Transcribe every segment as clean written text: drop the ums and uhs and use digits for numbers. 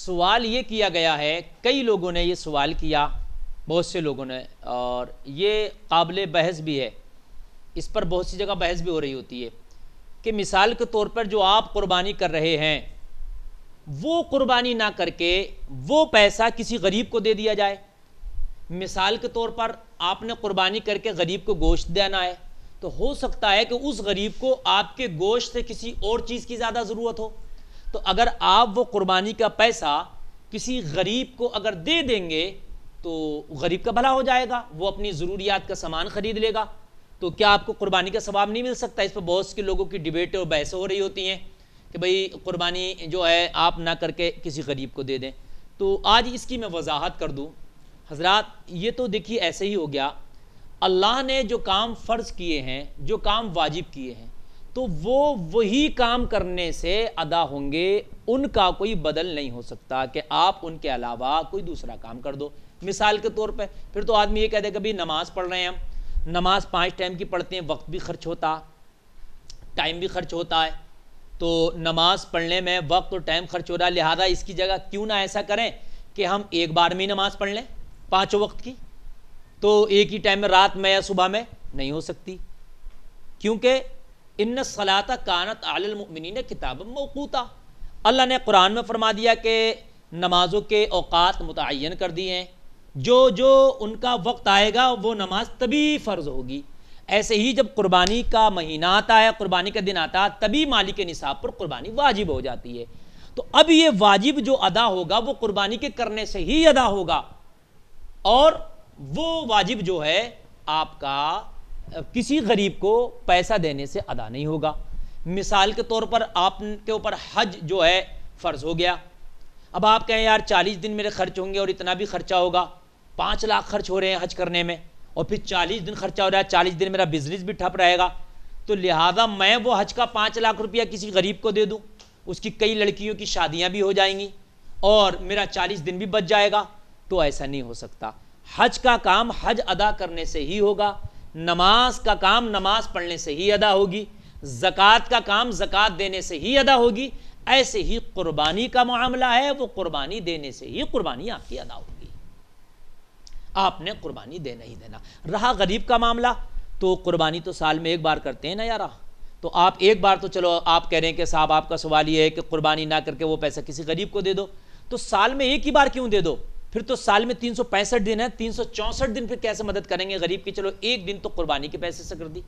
سوال یہ کیا گیا ہے، کئی لوگوں نے یہ سوال کیا، بہت سے لوگوں نے، اور یہ قابل بحث بھی ہے، اس پر بہت سی جگہ بحث بھی ہو رہی ہوتی ہے کہ مثال کے طور پر جو آپ قربانی کر رہے ہیں وہ قربانی نہ کر کے وہ پیسہ کسی غریب کو دے دیا جائے۔ مثال کے طور پر آپ نے قربانی کر کے غریب کو گوشت دینا ہے، تو ہو سکتا ہے کہ اس غریب کو آپ کے گوشت سے کسی اور چیز کی زیادہ ضرورت ہو، تو اگر آپ وہ قربانی کا پیسہ کسی غریب کو اگر دے دیں گے تو غریب کا بھلا ہو جائے گا، وہ اپنی ضروریات کا سامان خرید لے گا، تو کیا آپ کو قربانی کا ثواب نہیں مل سکتا؟ اس پہ بہت سے لوگوں کی ڈیبیٹ اور بحث ہو رہی ہوتی ہیں کہ بھئی قربانی جو ہے آپ نہ کر کے کسی غریب کو دے دیں۔ تو آج اس کی میں وضاحت کر دوں۔ حضرات یہ تو دیکھیے ایسے ہی ہو گیا، اللہ نے جو کام فرض کیے ہیں، جو کام واجب کیے ہیں، تو وہ وہی کام کرنے سے ادا ہوں گے، ان کا کوئی بدل نہیں ہو سکتا کہ آپ ان کے علاوہ کوئی دوسرا کام کر دو۔ مثال کے طور پہ پھر تو آدمی یہ کہہ دے کہ بھی نماز پڑھ رہے ہیں ہم، نماز 5 ٹائم کی پڑھتے ہیں، وقت بھی خرچ ہوتا، ٹائم بھی خرچ ہوتا ہے، تو نماز پڑھنے میں وقت اور ٹائم خرچ ہو رہا ہے، لہذا اس کی جگہ کیوں نہ ایسا کریں کہ ہم ایک بار میں نماز پڑھ لیں 5 وقت کی، تو ایک ہی ٹائم میں رات میں یا صبح میں نہیں ہو سکتی، کیونکہ ان الصلاۃ کانت علی المؤمنین کتابا موقوتا، اللہ نے قرآن میں فرما دیا کہ نمازوں کے اوقات متعین کر دیے ہیں، جو ان کا وقت آئے گا وہ نماز تبھی فرض ہوگی۔ ایسے ہی جب قربانی کا مہینہ آتا ہے، قربانی کا دن آتا ہے، تبھی مالک نصاب پر قربانی واجب ہو جاتی ہے۔ تو اب یہ واجب جو ادا ہوگا وہ قربانی کے کرنے سے ہی ادا ہوگا، اور وہ واجب جو ہے آپ کا کسی غریب کو پیسہ دینے سے ادا نہیں ہوگا۔ مثال کے طور پر آپ کے اوپر حج جو ہے فرض ہو گیا، اب آپ کہیں یار 40 دن میرے خرچ ہوں گے اور اتنا بھی خرچہ ہوگا، 5 لاکھ خرچ ہو رہے ہیں حج کرنے میں، اور پھر 40 دن خرچہ ہو رہا ہے، 40 دن میرا بزنس بھی ٹھپ رہے گا، تو لہٰذا میں وہ حج کا 5 لاکھ روپیہ کسی غریب کو دے دوں، اس کی کئی لڑکیوں کی شادیاں بھی ہو جائیں گی اور میرا 40 دن بھی بچ جائے گا، تو ایسا نہیں ہو سکتا۔ حج کا کام حج ادا کرنے سے ہی ہوگا، نماز کا کام نماز پڑھنے سے ہی ادا ہوگی، زکوٰۃ کا کام زکوٰۃ دینے سے ہی ادا ہوگی، ایسے ہی قربانی کا معاملہ ہے، وہ قربانی دینے سے ہی قربانی آپ کی ادا ہوگی، آپ نے قربانی دینا ہی دینا۔ رہا غریب کا معاملہ، تو قربانی تو سال میں ایک بار کرتے ہیں نا یارا، تو آپ ایک بار تو چلو آپ کہہ رہے ہیں کہ صاحب آپ کا سوال یہ ہے کہ قربانی نہ کر کے وہ پیسہ کسی غریب کو دے دو، تو سال میں ایک ہی بار کیوں دے دو؟ پھر تو سال میں 365 دن ہے، 364 دن پھر کیسے مدد کریں گے غریب کی؟ چلو ایک دن تو قربانی کے پیسے سے کر دی،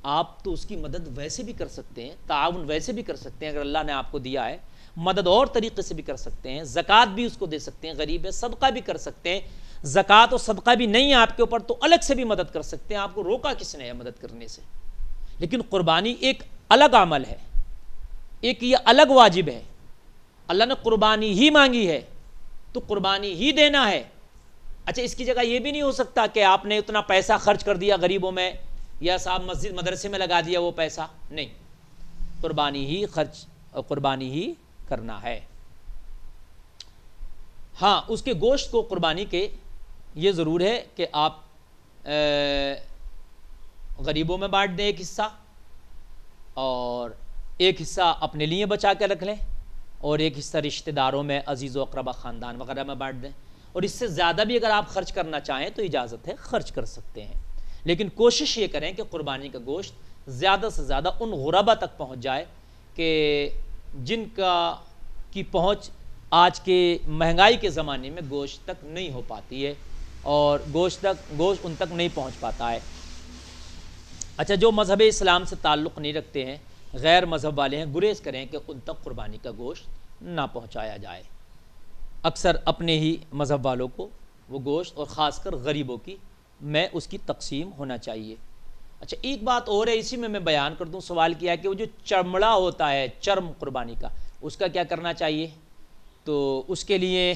آپ تو اس کی مدد ویسے بھی کر سکتے ہیں، تعاون ویسے بھی کر سکتے ہیں، اگر اللہ نے آپ کو دیا ہے مدد اور طریقے سے بھی کر سکتے ہیں، زکوٰۃ بھی اس کو دے سکتے ہیں، غریب ہے صدقہ بھی کر سکتے ہیں، زکوٰۃ اور صدقہ بھی نہیں ہے آپ کے اوپر تو الگ سے بھی مدد کر سکتے ہیں، آپ کو روکا کس نے ہے مدد کرنے سے؟ لیکن قربانی ایک الگ عمل ہے، ایک یہ الگ واجب ہے، اللہ نے قربانی ہی مانگی ہے تو قربانی ہی دینا ہے۔ اچھا اس کی جگہ یہ بھی نہیں ہو سکتا کہ آپ نے اتنا پیسہ خرچ کر دیا غریبوں میں یا صاحب مسجد مدرسے میں لگا دیا وہ پیسہ، نہیں، قربانی ہی خرچ اور قربانی ہی کرنا ہے۔ ہاں اس کے گوشت کو قربانی کے یہ ضرور ہے کہ آپ غریبوں میں بانٹ دیں ایک حصہ، اور ایک حصہ اپنے لیے بچا کے رکھ لیں، اور ایک حصہ رشتہ داروں میں، عزیز و اقربا، خاندان وغیرہ میں بانٹ دیں، اور اس سے زیادہ بھی اگر آپ خرچ کرنا چاہیں تو اجازت ہے، خرچ کر سکتے ہیں، لیکن کوشش یہ کریں کہ قربانی کا گوشت زیادہ سے زیادہ ان غربا تک پہنچ جائے کہ جن کی پہنچ آج کے مہنگائی کے زمانے میں گوشت تک نہیں ہو پاتی ہے، اور گوشت ان تک نہیں پہنچ پاتا ہے۔ اچھا جو مذہب اسلام سے تعلق نہیں رکھتے ہیں، غیر مذہب والے ہیں، گریز کریں کہ ان تک قربانی کا گوشت نہ پہنچایا جائے، اکثر اپنے ہی مذہب والوں کو وہ گوشت اور خاص کر غریبوں کی میں اس کی تقسیم ہونا چاہیے۔ اچھا ایک بات اور ہے، اسی میں بیان کر دوں، سوال کیا کہ وہ جو چمڑا ہوتا ہے، چرم قربانی کا، اس کا کیا کرنا چاہیے؟ تو اس کے لیے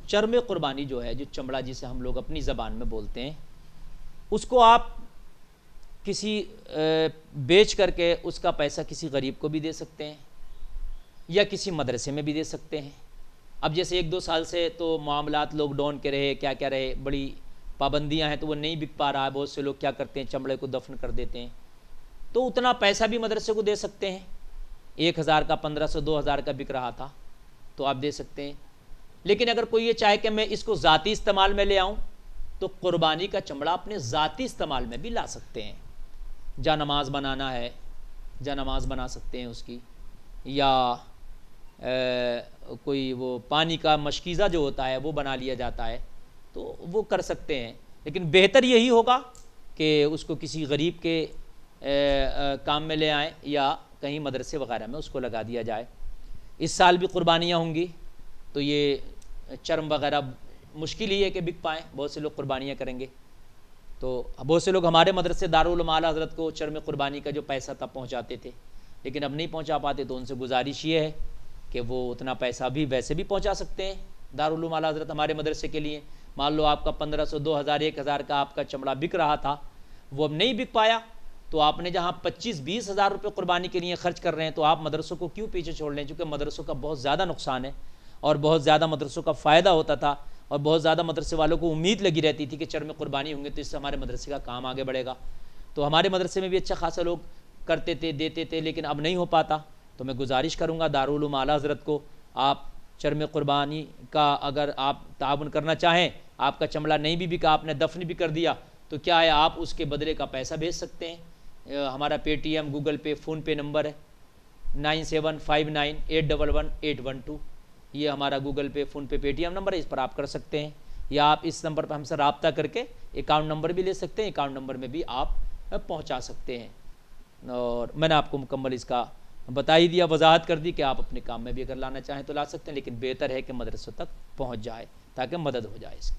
چرم قربانی جو ہے، جو چمڑا جسے ہم لوگ اپنی زبان میں بولتے ہیں، اس کو آپ کسی بیچ کر کے اس کا پیسہ کسی غریب کو بھی دے سکتے ہیں یا کسی مدرسے میں بھی دے سکتے ہیں۔ اب جیسے 1-2 سال سے تو معاملات لاک ڈاؤن کے رہے، کیا رہے، بڑی پابندیاں ہیں تو وہ نہیں بک پا رہا ہے، بہت سے لوگ کیا کرتے ہیں چمڑے کو دفن کر دیتے ہیں، تو اتنا پیسہ بھی مدرسے کو دے سکتے ہیں، 1000 کا 1500 2000 کا بک رہا تھا تو آپ دے سکتے ہیں. لیکن اگر کوئی یہ چاہے کہ میں اس کو ذاتی استعمال میں لے آؤں تو قربانی کا چمڑا اپنے ذاتی استعمال میں بھی لا سکتے ہیں. جا نماز بنانا ہے, جا نماز بنا سکتے ہیں اس کی, یا کوئی وہ پانی کا مشکیزہ جو ہوتا ہے وہ بنا لیا جاتا ہے تو وہ کر سکتے ہیں. لیکن بہتر یہی ہوگا کہ اس کو کسی غریب کے کام میں لے آئیں یا کہیں مدرسے وغیرہ میں اس کو لگا دیا جائے. اس سال بھی قربانیاں ہوں گی تو یہ چرم وغیرہ مشکل ہی ہے کہ بک پائیں, بہت سے لوگ قربانیاں کریں گے. تو بہت سے لوگ ہمارے مدرسے دارالعلوم اعلیٰ حضرت کو چرم قربانی کا جو پیسہ تھا پہنچاتے تھے, لیکن اب نہیں پہنچا پاتے. تو ان سے گزارش یہ ہے کہ وہ اتنا پیسہ بھی ویسے بھی پہنچا سکتے ہیں دارالعلوم اعلیٰ حضرت ہمارے مدرسے کے لیے. مان لو آپ کا 1500 2000 1000 کا آپ کا چمڑا بک رہا تھا, وہ اب نہیں بک پایا, تو آپ نے جہاں 25-20 ہزار روپے قربانی کے لیے خرچ کر رہے ہیں تو آپ مدرسوں کو کیوں پیچھے چھوڑ لیں, چونکہ مدرسوں کا بہت زیادہ نقصان ہے اور بہت زیادہ مدرسوں کا فائدہ ہوتا تھا, اور بہت زیادہ مدرسے والوں کو امید لگی رہتی تھی کہ چرم قربانی ہوں گے تو اس سے ہمارے مدرسے کا کام آگے بڑھے گا. تو ہمارے مدرسے میں بھی اچھا خاصا لوگ کرتے تھے, دیتے تھے, لیکن اب نہیں ہو پاتا. تو میں گزارش کروں گا دارالعلوم اعلیٰ حضرت کو, آپ چرم قربانی کا اگر آپ تعاون کرنا چاہیں, آپ کا چمڑا نہیں بھی بکا, آپ نے دفن بھی کر دیا, تو کیا ہے آپ اس کے بدلے کا پیسہ بھیج سکتے ہیں. ہمارا پے ٹی ایم, گوگل پے, فون پے نمبر ہے 9759811812. یہ ہمارا گوگل پے, فون پے, پے ٹی ایم نمبر ہے, اس پر آپ کر سکتے ہیں. یا آپ اس نمبر پر ہم سے رابطہ کر کے اکاؤنٹ نمبر بھی لے سکتے ہیں, اکاؤنٹ نمبر میں بھی آپ پہنچا سکتے ہیں. اور میں نے آپ کو مکمل اس کا بتا ہی دیا, وضاحت کر دی کہ آپ اپنے کام میں بھی اگر لانا چاہیں تو لا سکتے ہیں, لیکن بہتر ہے کہ مدرسوں تک پہنچ جائے تاکہ مدد ہو جائے اس کی.